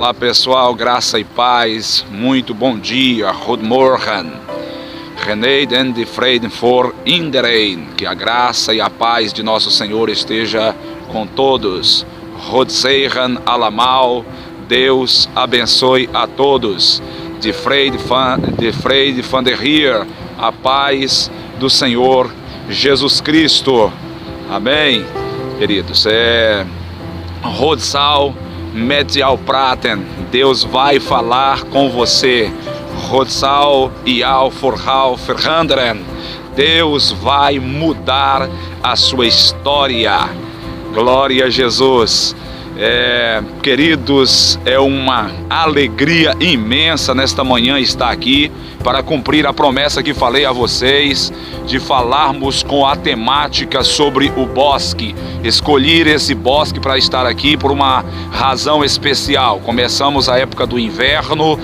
Olá pessoal, graça e paz, muito bom dia, Goedemorgen. Geneden de vrede voor iedereen, que a graça e a paz de nosso Senhor esteja com todos. God zegen allemaal, Deus abençoe a todos. De vrede van de Heer, a paz do Senhor Jesus Cristo. Amém, queridos. God zal met jou praten. Deus vai falar com você. God zal jou vooral veranderen. Deus vai mudar a sua história. Glória a Jesus. Queridos, é uma alegria imensa nesta manhã estar aqui para cumprir a promessa que falei a vocês de falarmos com a temática sobre o bosque. Escolhi esse bosque para estar aqui por uma razão especial. Começamos a época do inverno,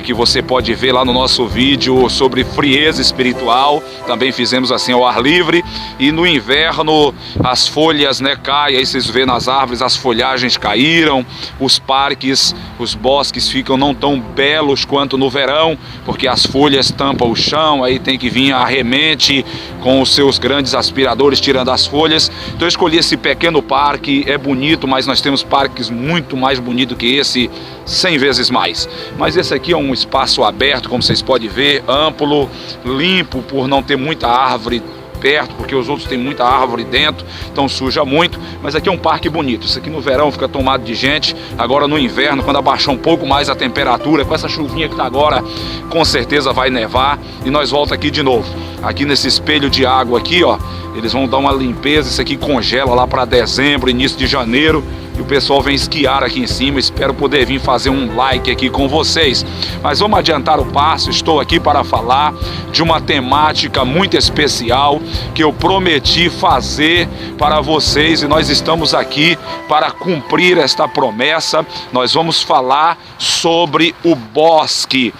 que você pode ver lá no nosso vídeo sobre frieza espiritual. Também fizemos assim ao ar livre. E no inverno as folhas caem, aí vocês vêem nas árvores as folhagens caíram, os parques, os bosques ficam não tão belos quanto no verão, porque as folhas tampam o chão, aí tem que vir a remente com os seus grandes aspiradores tirando as folhas. Então eu escolhi esse pequeno parque, é bonito, mas nós temos parques muito mais bonitos que esse, 100 vezes mais. Mas esse aqui é um espaço aberto, como vocês podem ver, amplo, limpo, por não ter muita árvore perto, porque os outros têm muita árvore dentro, então suja muito, mas aqui é um parque bonito. Isso aqui no verão fica tomado de gente, agora no inverno, quando abaixar um pouco mais a temperatura, com essa chuvinha que está agora, com certeza vai nevar, e nós voltamos aqui de novo. Aqui nesse espelho de água aqui, ó, eles vão dar uma limpeza, isso aqui congela lá para dezembro, início de janeiro, e o pessoal vem esquiar aqui em cima. Espero poder vir fazer um like aqui com vocês. Mas vamos adiantar o passo. Estou aqui para falar de uma temática muito especial que eu prometi fazer para vocês, e nós estamos aqui para cumprir esta promessa. Nós vamos falar sobre o bosque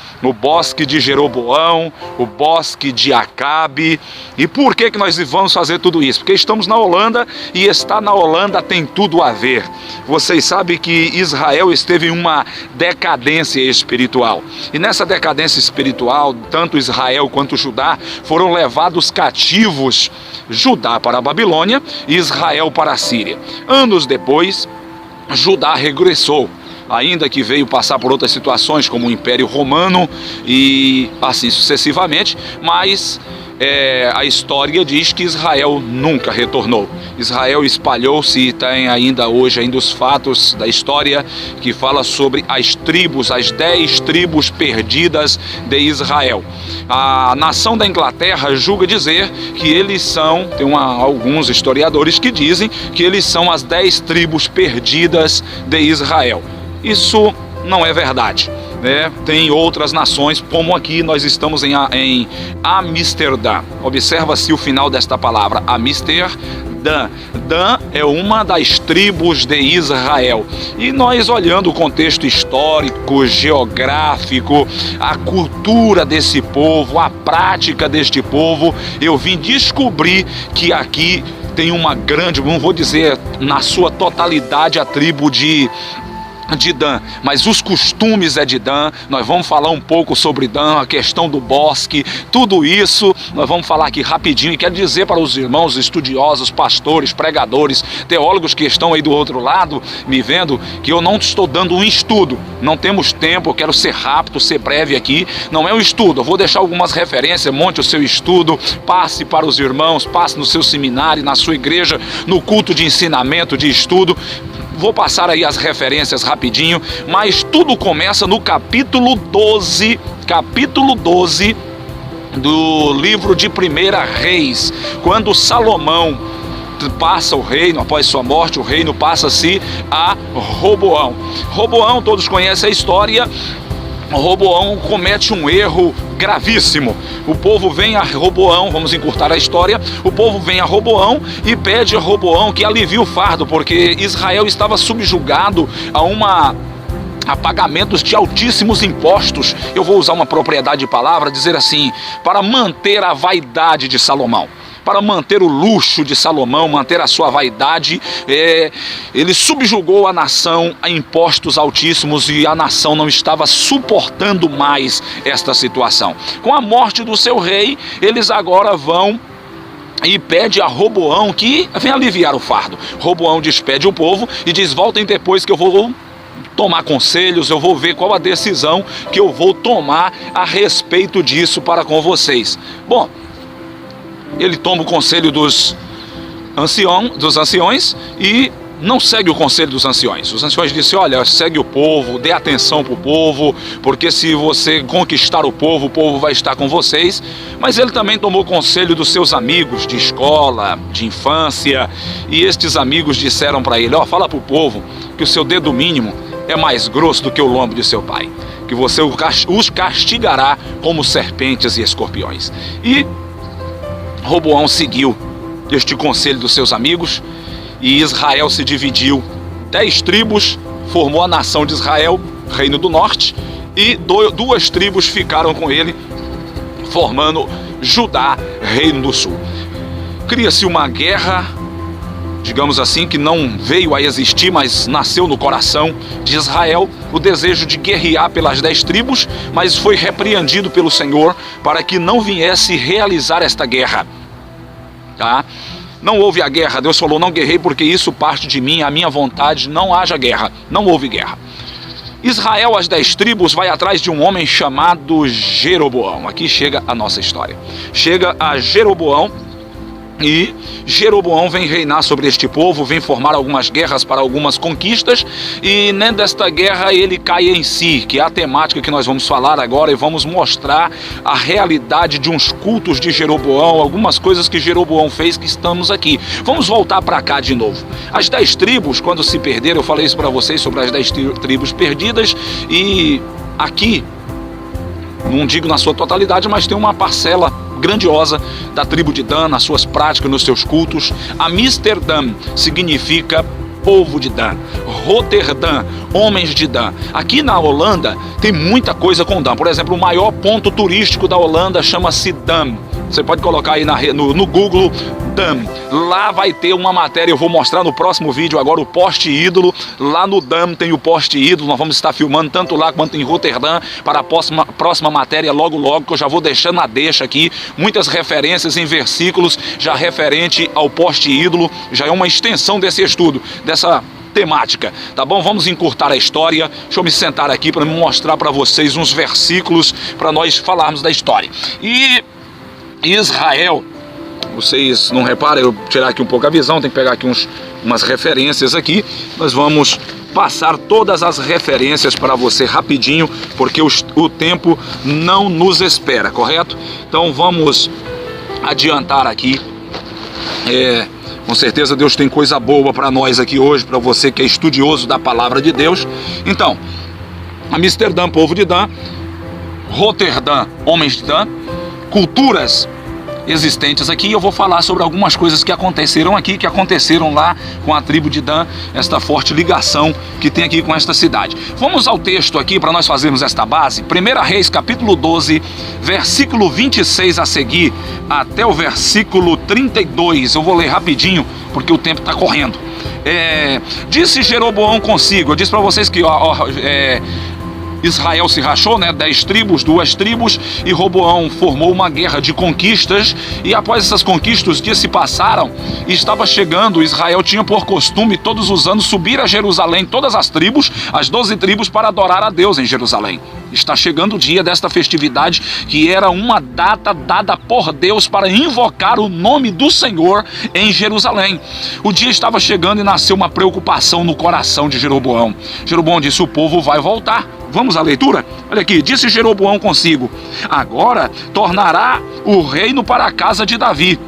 de Jeroboão, o bosque de Acabe. E por que nós vamos fazer tudo isso? Porque estamos na Holanda, e estar na Holanda tem tudo a ver. Vocês sabem que Israel esteve em uma decadência espiritual, e nessa decadência espiritual, tanto Israel quanto Judá foram levados cativos, Judá para a Babilônia e Israel para a Síria. Anos depois, Judá regressou, ainda que veio passar por outras situações como o Império Romano e assim sucessivamente, mas a história diz que Israel nunca retornou. Israel espalhou-se, e tem ainda hoje os fatos da história que fala sobre as tribos, as 10 tribos perdidas de Israel. A nação da Inglaterra julga dizer que eles são, alguns historiadores que dizem que eles são as 10 tribos perdidas de Israel. Isso não é verdade. Tem outras nações, como aqui nós estamos em Amsterdã. Observa-se o final desta palavra, Amsterdã. Dan é uma das tribos de Israel. E nós, olhando o contexto histórico, geográfico, a cultura desse povo, a prática deste povo, eu vim descobrir que aqui tem uma grande, não vou dizer na sua totalidade a tribo de Dan, mas os costumes é de Dan. Nós vamos falar um pouco sobre Dan, a questão do bosque, tudo isso nós vamos falar aqui rapidinho. E quero dizer para os irmãos estudiosos, pastores, pregadores, teólogos que estão aí do outro lado me vendo, que eu não estou dando um estudo, não temos tempo, eu quero ser rápido, ser breve aqui, não é um estudo. Eu vou deixar algumas referências, monte o seu estudo, passe para os irmãos, passe no seu seminário, na sua igreja, no culto de ensinamento, de estudo. Vou passar aí as referências rapidinho, mas tudo começa no capítulo 12 do livro de 1 Reis, quando Salomão passa o reino, após sua morte, o reino passa-se a Roboão. Roboão, todos conhecem a história. Roboão comete um erro gravíssimo. O povo vem a Roboão, vamos encurtar a história, o povo vem a Roboão e pede a Roboão que alivie o fardo, porque Israel estava subjugado a pagamentos de altíssimos impostos. Eu vou usar uma propriedade de palavra, dizer assim, para manter a vaidade de Salomão. para manter o luxo de Salomão, manter a sua vaidade, ele subjugou a nação a impostos altíssimos e a nação não estava suportando mais esta situação. Com a morte do seu rei, eles agora vão e pede a Roboão que venha aliviar o fardo. Roboão despede o povo e diz: voltem depois que eu vou tomar conselhos, eu vou ver qual a decisão que eu vou tomar a respeito disso para com vocês. Bom, ele toma o conselho dos anciões e não segue o conselho dos anciões. Os anciões disseram: olha, segue o povo, dê atenção para o povo, porque se você conquistar o povo vai estar com vocês. Mas ele também tomou conselho dos seus amigos de escola, de infância, e estes amigos disseram para ele: fala para o povo que o seu dedo mínimo é mais grosso do que o lombo de seu pai, que você os castigará como serpentes e escorpiões. E Roboão seguiu este conselho dos seus amigos, e Israel se dividiu. 10 tribos formou a nação de Israel, reino do norte, e 2 tribos ficaram com ele, formando Judá, reino do sul. Cria-se uma guerra, digamos assim, que não veio a existir, mas nasceu no coração de Israel, o desejo de guerrear pelas 10 tribos, mas foi repreendido pelo Senhor para que não viesse realizar esta guerra. Tá? Não houve a guerra. Deus falou: não guerrei porque isso parte de mim, a minha vontade, não haja guerra. Não houve guerra. Israel, as 10 tribos, vai atrás de um homem chamado Jeroboão. Aqui chega a nossa história. Chega a Jeroboão, e Jeroboão vem reinar sobre este povo, vem formar algumas guerras para algumas conquistas, e desta guerra ele cai em si, que é a temática que nós vamos falar agora, e vamos mostrar a realidade de uns cultos de Jeroboão, algumas coisas que Jeroboão fez, que estamos aqui. Vamos voltar para cá de novo. As 10 tribos, quando se perderam, eu falei isso para vocês sobre as 10 tribos perdidas, e aqui, não digo na sua totalidade, mas tem uma parcela grandiosa da tribo de Dan, nas suas práticas, nos seus cultos. Amsterdã significa povo de Dan. Roterdã, homens de Dan. Aqui na Holanda tem muita coisa com Dan. Por exemplo, o maior ponto turístico da Holanda chama-se Dam. Você pode colocar aí no Google Dam. Lá vai ter uma matéria, eu vou mostrar no próximo vídeo agora, o poste ídolo. Lá no Dam tem o poste ídolo, nós vamos estar filmando tanto lá quanto em Roterdã para a próxima matéria logo, que eu já vou deixando a deixa aqui. Muitas referências em versículos já referente ao poste ídolo, já é uma extensão desse estudo, dessa temática, tá bom? Vamos encurtar a história. Deixa eu me sentar aqui para mostrar para vocês uns versículos para nós falarmos da história. E Israel, vocês não reparam, eu tirar aqui um pouco a visão, tem que pegar aqui umas referências aqui. Nós vamos passar todas as referências para você rapidinho, porque o tempo não nos espera, correto? Então vamos adiantar aqui. Com certeza Deus tem coisa boa para nós aqui hoje, para você que é estudioso da palavra de Deus. Então, Amsterdã, povo de Dan. Roterdã, homens de Dan. Culturas existentes aqui. Eu vou falar sobre algumas coisas que aconteceram aqui, que aconteceram lá com a tribo de Dan, esta forte ligação que tem aqui com esta cidade. Vamos ao texto aqui para nós fazermos esta base. 1 Reis, capítulo 12, versículo 26 a seguir, até o versículo 32. Eu vou ler rapidinho, porque o tempo está correndo. Disse Jeroboão consigo, eu disse para vocês que Israel se rachou, 10 tribos, 2 tribos, e Roboão formou uma guerra de conquistas, e após essas conquistas os dias se passaram, e estava chegando, Israel tinha por costume todos os anos subir a Jerusalém, todas as tribos, as 12 tribos, para adorar a Deus em Jerusalém. Está chegando o dia desta festividade, que era uma data dada por Deus para invocar o nome do Senhor em Jerusalém. O dia estava chegando e nasceu uma preocupação no coração de Jeroboão. Jeroboão disse: o povo vai voltar. Vamos à leitura? Olha aqui, disse Jeroboão consigo: agora tornará o reino para a casa de Davi.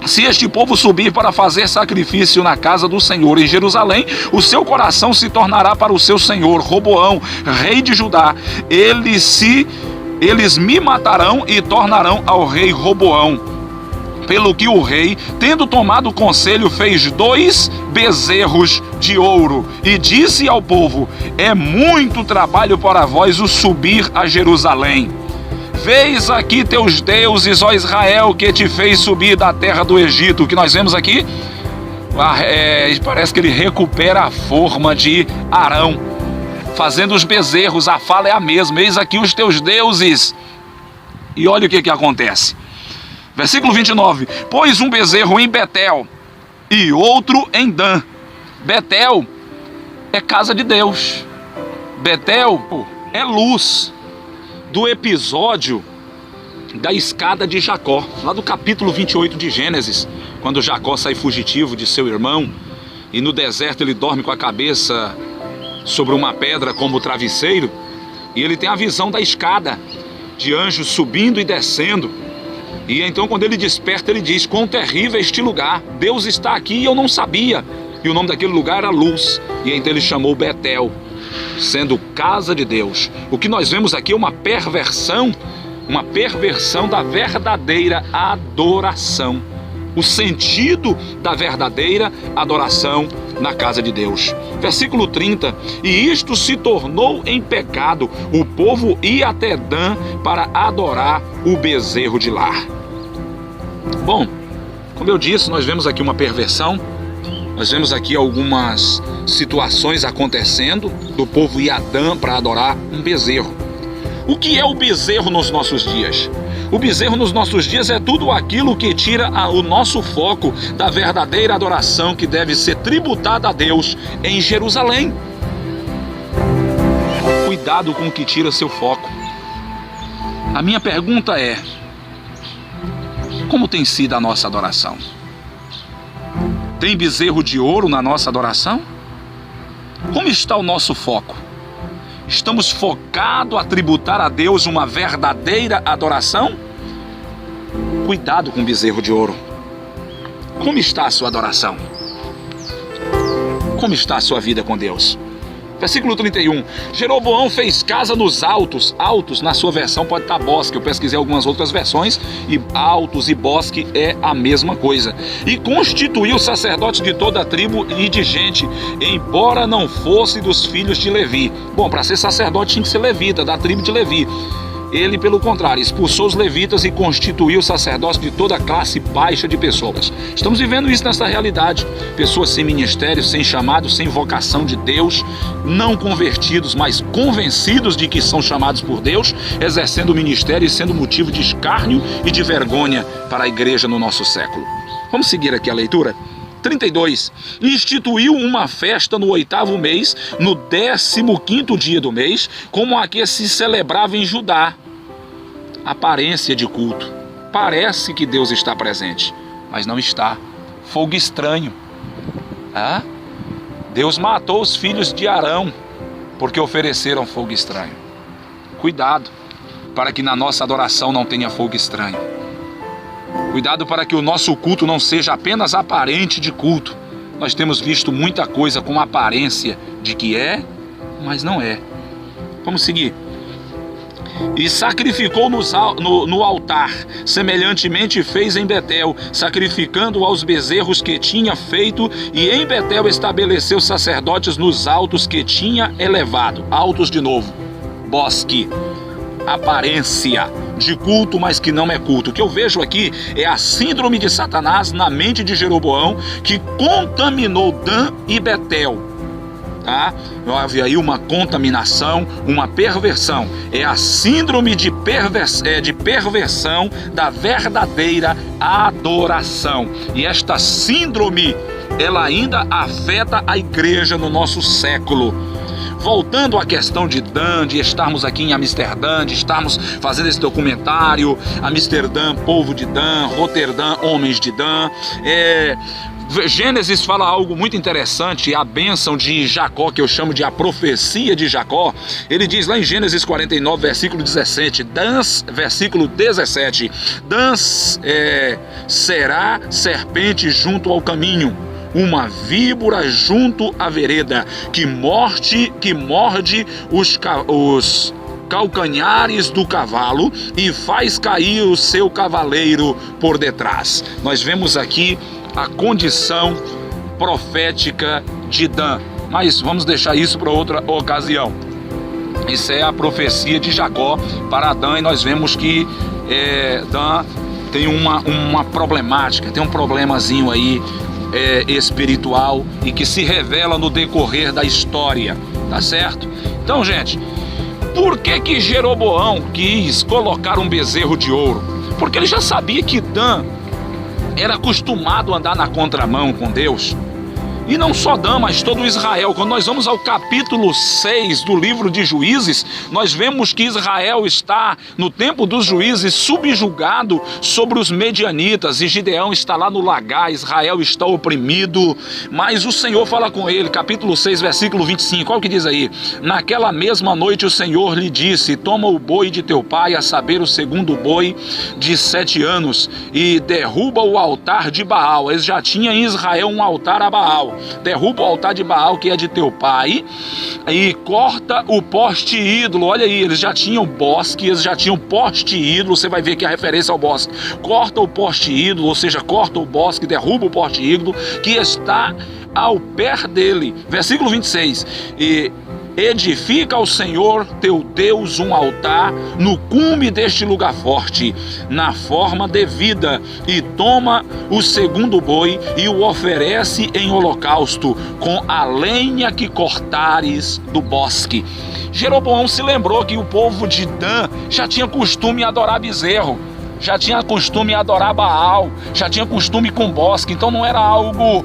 Se este povo subir para fazer sacrifício na casa do Senhor em Jerusalém, o seu coração se tornará para o seu senhor, Roboão, rei de Judá. Eles me matarão e tornarão ao rei Roboão. Pelo que o rei, tendo tomado conselho, fez 2 bezerros de ouro e disse ao povo: é muito trabalho para vós o subir a Jerusalém. Vês aqui teus deuses, ó Israel, que te fez subir da terra do Egito. O que nós vemos aqui, parece que ele recupera a forma de Arão, fazendo os bezerros. A fala é a mesma: eis aqui os teus deuses. E olha o que acontece. Versículo 29. Pôs um bezerro em Betel e outro em Dan. Betel é casa de Deus. Betel é luz do episódio da escada de Jacó, lá do capítulo 28 de Gênesis, quando Jacó sai fugitivo de seu irmão e no deserto ele dorme com a cabeça sobre uma pedra como travesseiro, e ele tem a visão da escada de anjos subindo e descendo. E então, quando ele desperta, ele diz: quão terrível é este lugar, Deus está aqui e eu não sabia. E o nome daquele lugar era Luz, e então ele chamou Betel, sendo casa de Deus. O que nós vemos aqui é uma perversão da verdadeira adoração, o sentido da verdadeira adoração na casa de Deus. Versículo 30. E isto se tornou em pecado, o povo ia até Dan para adorar o bezerro de lá. Bom, como eu disse, nós vemos aqui uma perversão. Nós vemos aqui algumas situações acontecendo, do povo ir a Dan para adorar um bezerro. O que é o bezerro nos nossos dias? O bezerro nos nossos dias é tudo aquilo que tira o nosso foco da verdadeira adoração que deve ser tributada a Deus em Jerusalém. Cuidado com o que tira seu foco. A minha pergunta é: como tem sido a nossa adoração? Tem bezerro de ouro na nossa adoração? Como está o nosso foco? Estamos focados a tributar a Deus uma verdadeira adoração? Cuidado com o bezerro de ouro. Como está a sua adoração? Como está a sua vida com Deus? Versículo 31. Jeroboão fez casa nos altos. Altos, na sua versão, pode estar bosque. Eu pesquisei algumas outras versões e altos e bosque é a mesma coisa. E constituiu sacerdotes de toda a tribo e de gente, embora não fosse dos filhos de Levi. Bom, para ser sacerdote tinha que ser levita, da tribo de Levi. Ele, pelo contrário, expulsou os levitas e constituiu sacerdócio de toda a classe baixa de pessoas. Estamos vivendo isso nessa realidade. Pessoas sem ministério, sem chamado, sem vocação de Deus, não convertidos, mas convencidos de que são chamados por Deus, exercendo o ministério e sendo motivo de escárnio e de vergonha para a igreja no nosso século. Vamos seguir aqui a leitura? 32. Instituiu uma festa no 8º mês, no 15º dia do mês, como a que se celebrava em Judá. Aparência de culto. Parece que Deus está presente, mas não está. Fogo estranho. Deus matou os filhos de Arão porque ofereceram fogo estranho. Cuidado para que na nossa adoração não tenha fogo estranho. Cuidado para que o nosso culto não seja apenas aparente de culto. Nós temos visto muita coisa com aparência de que é, mas não é. Vamos seguir. E sacrificou no altar, semelhantemente fez em Betel, sacrificando aos bezerros que tinha feito, e em Betel estabeleceu sacerdotes nos altos que tinha elevado. Altos de novo, bosque, aparência de culto, mas que não é culto. O que eu vejo aqui é a síndrome de Satanás na mente de Jeroboão, que contaminou Dan e Betel. Houve aí uma contaminação, uma perversão. É a síndrome de perversão da verdadeira adoração. E esta síndrome, ela ainda afeta a igreja no nosso século. Voltando à questão de Dan, de estarmos aqui em Amsterdã, de estarmos fazendo esse documentário, Amsterdã, povo de Dan, Roterdã, homens de Dan. Gênesis fala algo muito interessante, a bênção de Jacó, que eu chamo de a profecia de Jacó. Ele diz lá em Gênesis 49, versículo 17, versículo 17, Dan será serpente junto ao caminho, uma víbora junto à vereda, que morde os calcanhares do cavalo e faz cair o seu cavaleiro por detrás. Nós vemos aqui a condição profética de Dan, mas vamos deixar isso para outra ocasião. Isso é a profecia de Jacó para Adão, e nós vemos que Dan tem uma problemática, tem um problemazinho aí espiritual, e que se revela no decorrer da história, tá certo? Então, gente, por que Jeroboão quis colocar um bezerro de ouro? Porque ele já sabia que Dan era acostumado a andar na contramão com Deus. E não só Dan, mas todo Israel. Quando nós vamos ao capítulo 6 do livro de Juízes, nós vemos que Israel está, no tempo dos juízes, subjugado sobre os medianitas, e Gideão está lá no lagar, Israel está oprimido, mas o Senhor fala com ele, capítulo 6, versículo 25, olha o que diz aí: naquela mesma noite o Senhor lhe disse, toma o boi de teu pai, a saber, o segundo boi de 7 anos, e derruba o altar de Baal. Eles já tinham em Israel um altar a Baal. Derruba o altar de Baal, que é de teu pai, e corta o poste ídolo. Olha aí, eles já tinham bosque, eles já tinham poste ídolo. Você vai ver que a referência ao bosque. Corta o poste ídolo, ou seja, corta o bosque, derruba o poste ídolo que está ao pé dele. Versículo 26. E edifica ao Senhor teu Deus um altar no cume deste lugar forte, na forma devida, e toma o segundo boi e o oferece em holocausto com a lenha que cortares do bosque. Jeroboão se lembrou que o povo de Dan já tinha costume em adorar bezerro, já tinha costume em adorar Baal, já tinha costume com bosque, então não era algo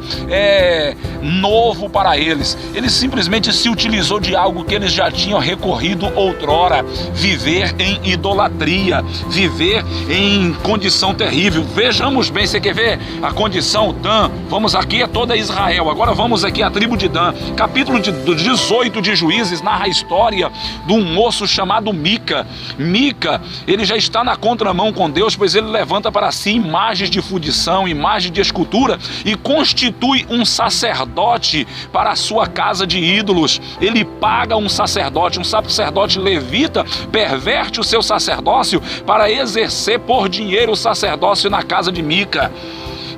novo para eles. Ele simplesmente se utilizou de algo que eles já tinham recorrido outrora: viver em idolatria, viver em condição terrível. Vejamos bem, você quer ver a condição? Dan, vamos aqui, é toda Israel, agora vamos aqui a tribo de Dan. Capítulo 18 de Juízes narra a história de um moço chamado Mica. Mica, ele já está na contramão com Deus, pois ele levanta para si imagens de fundição, imagens de escultura, e constitui um sacerdote para a sua casa de ídolos. Ele paga um sacerdote levita, perverte o seu sacerdócio para exercer por dinheiro o sacerdócio na casa de Mica.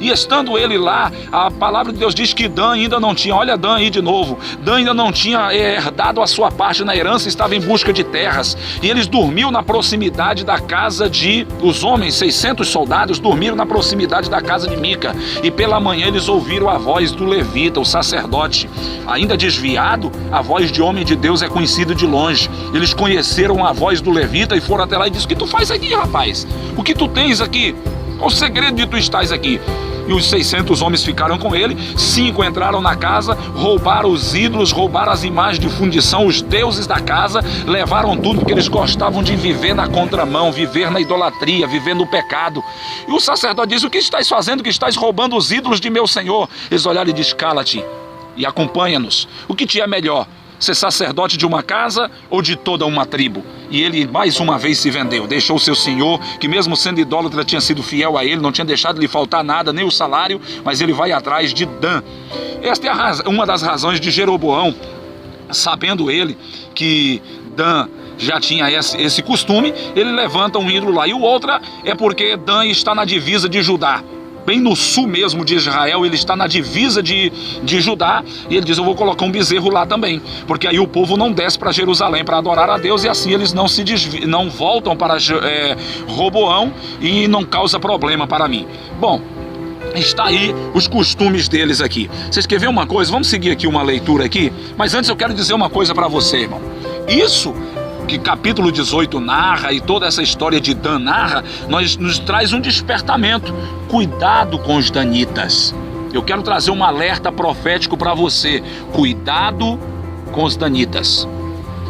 E estando ele lá, a palavra de Deus diz que Dan ainda não tinha, olha Dan aí de novo, Dan ainda não tinha herdado a sua parte na herança, estava em busca de terras, e eles dormiam na proximidade da casa de, os homens, 600 soldados, dormiram na proximidade da casa de Mica, e pela manhã eles ouviram a voz do levita, o sacerdote, ainda desviado. A voz de homem de Deus é conhecida de longe. Eles conheceram a voz do levita e foram até lá e disseram: o que tu faz aqui, rapaz? O que tu tens aqui? Qual o segredo de tu estás aqui? E os 600 homens ficaram com ele. 5 entraram na casa, roubaram os ídolos, roubaram as imagens de fundição, os deuses da casa, levaram tudo, porque eles gostavam de viver na contramão, viver na idolatria, viver no pecado. E o sacerdote diz: o que estás fazendo, que estás roubando os ídolos de meu senhor? Eles olharam e disseram: cala-te e acompanha-nos. O que te é melhor, ser sacerdote de uma casa ou de toda uma tribo? E ele mais uma vez se vendeu, deixou o seu senhor, que mesmo sendo idólatra tinha sido fiel a ele, não tinha deixado de lhe faltar nada, nem o salário, mas ele vai atrás de Dan. Esta é uma das razões de Jeroboão, sabendo ele que Dan já tinha esse costume, ele levanta um ídolo lá. E o outra é porque Dan está na divisa de Judá, bem no sul mesmo de Israel, ele está na divisa de Judá, e ele diz: eu vou colocar um bezerro lá também, porque aí o povo não desce para Jerusalém para adorar a Deus, e assim eles não voltam para Roboão, e não causa problema para mim. Bom, está aí os costumes deles aqui. Vocês querem ver uma coisa? Vamos seguir aqui uma leitura aqui, mas antes eu quero dizer uma coisa para você, irmão. Isso que capítulo 18 narra, e toda essa história de Dan narra, nos traz um despertamento. Cuidado com os danitas. Eu quero trazer um alerta profético para você. Cuidado com os danitas.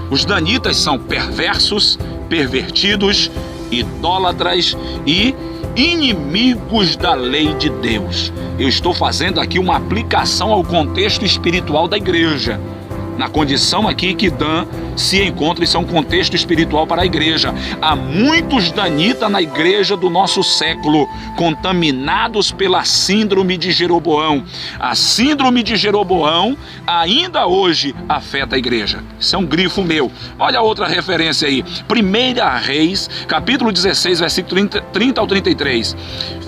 Os danitas são perversos, pervertidos, idólatras e inimigos da lei de Deus. Eu estou fazendo aqui uma aplicação ao contexto espiritual da igreja, na condição aqui que Dan se encontra. Isso é um contexto espiritual para a igreja. Há muitos danitas na igreja do nosso século, contaminados pela síndrome de Jeroboão. A síndrome de Jeroboão ainda hoje afeta a igreja. Isso é um grifo meu. Olha outra referência aí. 1 Reis, capítulo 16, versículo 30 ao 33.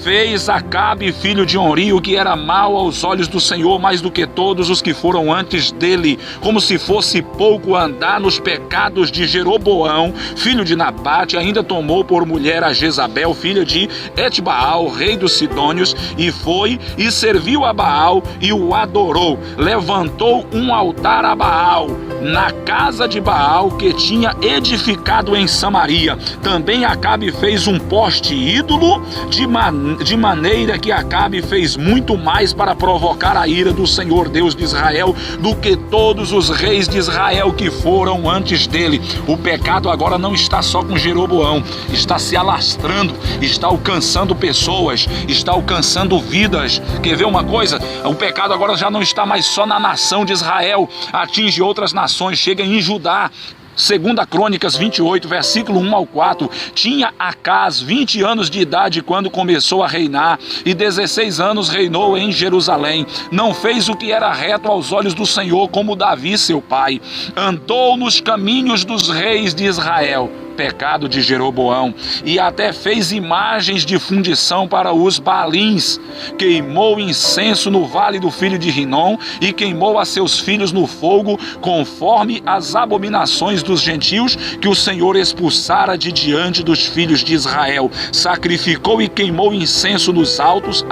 Fez Acabe, filho de Onri, o que era mal aos olhos do Senhor, mais do que todos os que foram antes dele, como se fosse pouco andar nos pecados de Jeroboão, filho de Nabate, ainda tomou por mulher a Jezabel, filha de Etbaal, rei dos Sidônios, e foi e serviu a Baal e o adorou. Levantou um altar a Baal na casa de Baal que tinha edificado em Samaria. Também Acabe fez um poste ídolo, de maneira que Acabe fez muito mais para provocar a ira do Senhor Deus de Israel do que todos os reis de Israel que foram antes dele. O pecado agora não está só com Jeroboão, está se alastrando, está alcançando pessoas, está alcançando vidas. Quer ver uma coisa? O pecado agora já não está mais só na nação de Israel, atinge outras nações, chega em Judá. 2 Crônicas 28, versículo 1 ao 4, tinha Acaz 20 anos de idade quando começou a reinar, e 16 anos reinou em Jerusalém. Não fez o que era reto aos olhos do Senhor, como Davi seu pai. Andou nos caminhos dos reis de Israel, pecado de Jeroboão, e até fez imagens de fundição para os Baalins. Queimou incenso no vale do filho de Rinom e queimou a seus filhos no fogo, conforme as abominações dos gentios que o Senhor expulsara de diante dos filhos de Israel. Sacrificou e queimou incenso nos altos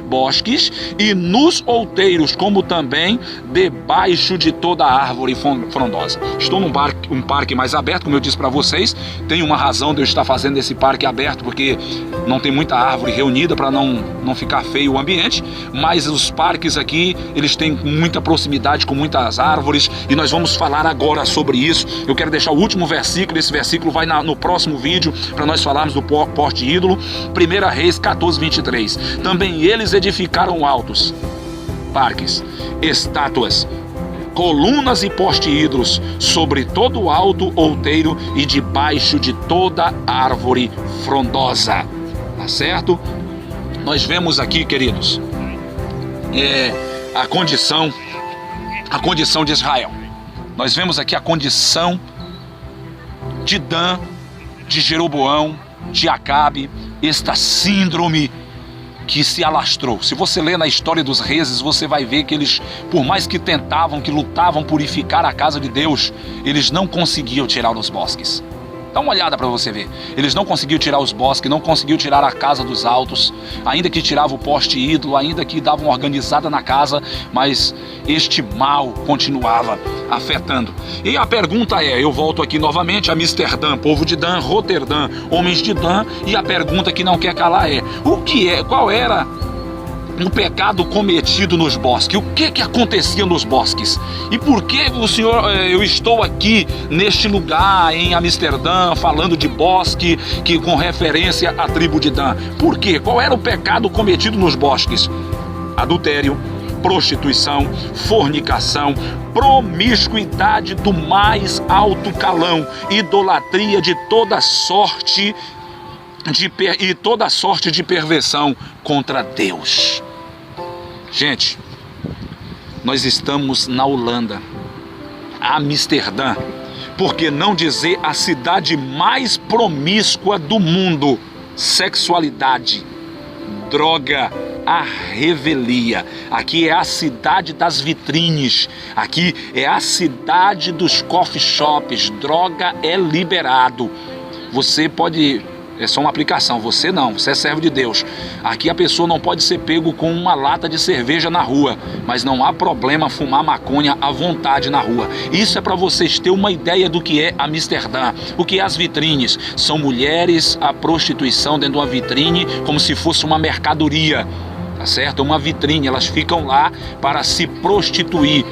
bosques e nos outeiros, como também debaixo de toda árvore frondosa. Estou num parque mais aberto, como eu disse para vocês. Tem uma razão de eu estar fazendo esse parque aberto, porque não tem muita árvore reunida para não ficar feio o ambiente, mas os parques aqui, eles têm muita proximidade com muitas árvores, e nós vamos falar agora sobre isso. Eu quero deixar o último versículo, esse versículo vai no próximo vídeo, para nós falarmos do poste ídolo. 1 Reis 14, 23. Também eles edificaram altos parques, estátuas, colunas e poste ídolos sobre todo o alto outeiro e debaixo de toda árvore frondosa. Tá certo? Nós vemos aqui, queridos, a condição de Israel. Nós vemos aqui a condição de Dan, de Jeroboão, de Acabe, esta síndrome que se alastrou. Se você ler na história dos reis, você vai ver que eles, por mais que tentavam, que lutavam purificar a casa de Deus, eles não conseguiam tirar os bosques. Dá uma olhada para você ver. Eles não conseguiam tirar os bosques, não conseguiam tirar a casa dos altos, ainda que tirava o poste ídolo, ainda que dava uma organizada na casa, mas este mal continuava afetando. E a pergunta é, eu volto aqui novamente a Amsterdã, povo de Dan, Roterdã, homens de Dan, e a pergunta que não quer calar é, qual era o pecado cometido nos bosques? O que acontecia nos bosques? E por que eu estou aqui neste lugar em Amsterdã falando de bosque, que com referência à tribo de Dan? Por quê? Qual era o pecado cometido nos bosques? Adultério, prostituição, fornicação, promiscuidade do mais alto calão, idolatria de toda sorte de perversão contra Deus. Gente, nós estamos na Holanda, Amsterdã, por que não dizer a cidade mais promíscua do mundo? Sexualidade, droga, a revelia. Aqui é a cidade das vitrines, aqui é a cidade dos coffee shops. Droga é liberado. Você pode... É só uma aplicação, você não, você é servo de Deus. Aqui a pessoa não pode ser pego com uma lata de cerveja na rua, mas não há problema fumar maconha à vontade na rua. Isso é para vocês terem uma ideia do que é Amsterdã. O que é as vitrines? São mulheres, a prostituição dentro de uma vitrine, como se fosse uma mercadoria. Tá certo? Uma vitrine, elas ficam lá para se prostituir.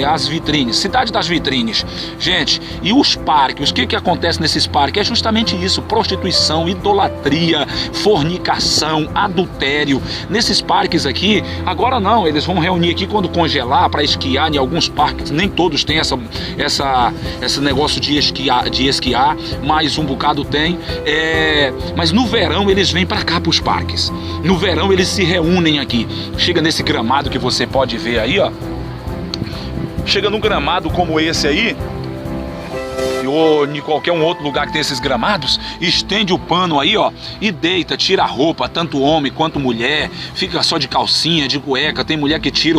As vitrines, cidade das vitrines. Gente, e os parques? O que acontece nesses parques? É justamente isso: prostituição, idolatria, fornicação, adultério. Nesses parques aqui, agora não, eles vão reunir aqui quando congelar para esquiar. Em alguns parques, nem todos têm esse negócio de esquiar, mas um bocado tem. Mas no verão eles vêm para cá, para os parques. No verão eles se reúnem aqui. Chega nesse gramado que você pode ver aí, ó. Chega num gramado como esse aí, ou em qualquer um outro lugar que tem esses gramados, estende o pano aí, ó, e deita, tira a roupa, tanto homem quanto mulher, fica só de calcinha, de cueca, tem mulher que tira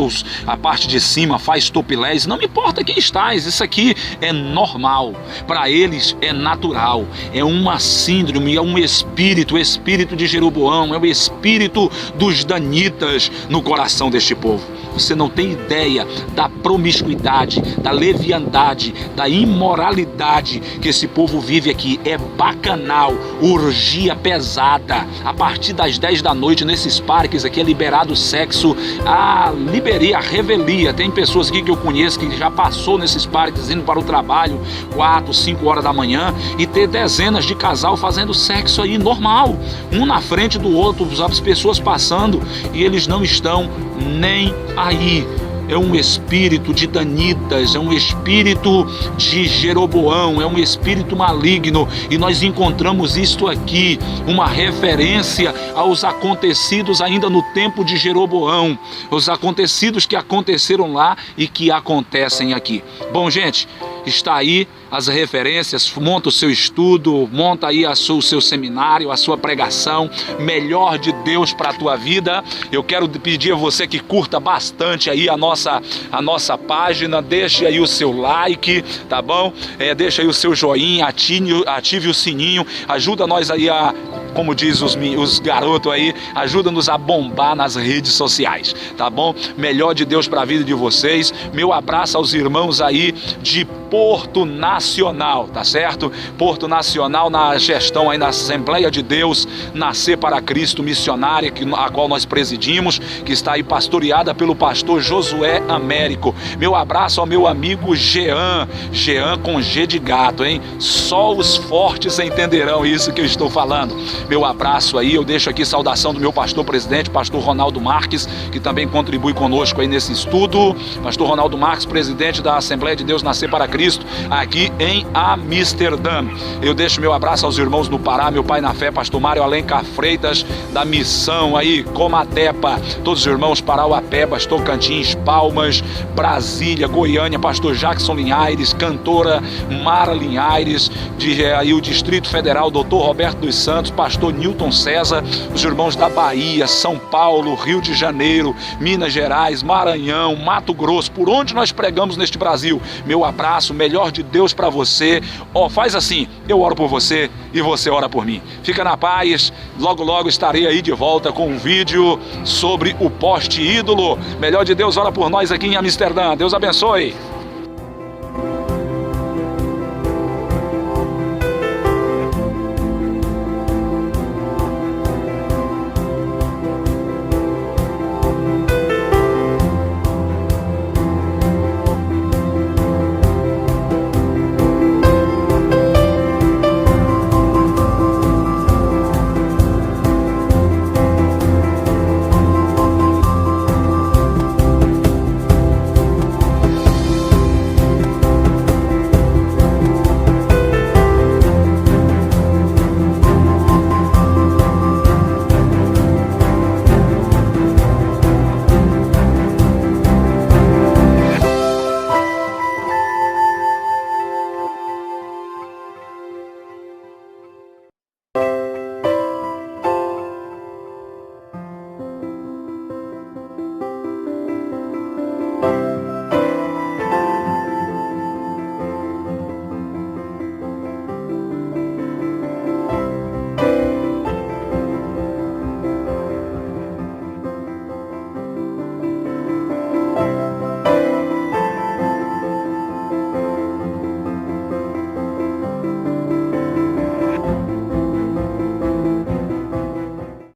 a parte de cima, faz topless, não me importa quem estás, isso aqui é normal, para eles é natural, é uma síndrome, é um espírito, o espírito de Jeroboão, é o espírito dos danitas no coração deste povo. Você não tem ideia da promiscuidade, da leviandade, da imoralidade que esse povo vive aqui. É bacanal, orgia pesada. A partir das 10 da noite, nesses parques aqui, é liberado o sexo, a revelia. Tem pessoas aqui que eu conheço que já passou nesses parques, indo para o trabalho, 4, 5 horas da manhã, e ter dezenas de casal fazendo sexo aí, normal. Um na frente do outro, as pessoas passando, e eles não estão nem aí. É um espírito de danitas, é um espírito de Jeroboão, é um espírito maligno, e nós encontramos isto aqui, uma referência aos acontecidos ainda no tempo de Jeroboão, os acontecidos que aconteceram lá e que acontecem aqui. Bom, gente, está aí as referências, monta o seu estudo, monta aí o seu seminário, a sua pregação, melhor de Deus para a tua vida. Eu quero pedir a você que curta bastante aí a nossa página, deixe aí o seu like, tá bom? Deixa aí o seu joinha, ative o sininho, ajuda nós aí a, como diz os garotos aí, ajuda-nos a bombar nas redes sociais, tá bom? Melhor de Deus para a vida de vocês. Meu abraço aos irmãos aí de Porto Nacional, tá certo? Porto Nacional, na gestão aí na Assembleia de Deus Nascer para Cristo missionária, a qual nós presidimos, que está aí pastoreada pelo pastor Josué Américo. Meu abraço ao meu amigo Jean com G de gato, hein? Só os fortes entenderão isso que eu estou falando. Meu abraço aí, eu deixo aqui saudação do meu pastor presidente, pastor Ronaldo Marques, que também contribui conosco aí nesse estudo. Pastor Ronaldo Marques, presidente da Assembleia de Deus Nascer para Cristo, aqui em Amsterdã. Eu deixo meu abraço aos irmãos no Pará, meu pai na fé, pastor Mário Alencar Freitas, da missão aí, Comatepa, todos os irmãos Parauapebas, Tocantins, Palmas, Brasília, Goiânia, pastor Jackson Linhares, cantora Mara Linhares, aí o Distrito Federal, doutor Roberto dos Santos, pastor Newton César, os irmãos da Bahia, São Paulo, Rio de Janeiro, Minas Gerais, Maranhão, Mato Grosso, por onde nós pregamos neste Brasil. Meu abraço, melhor de Deus para você. Faz assim, eu oro por você e você ora por mim. Fica na paz, logo logo estarei aí de volta com um vídeo sobre o poste ídolo. Melhor de Deus ora por nós aqui em Amsterdã. Deus abençoe.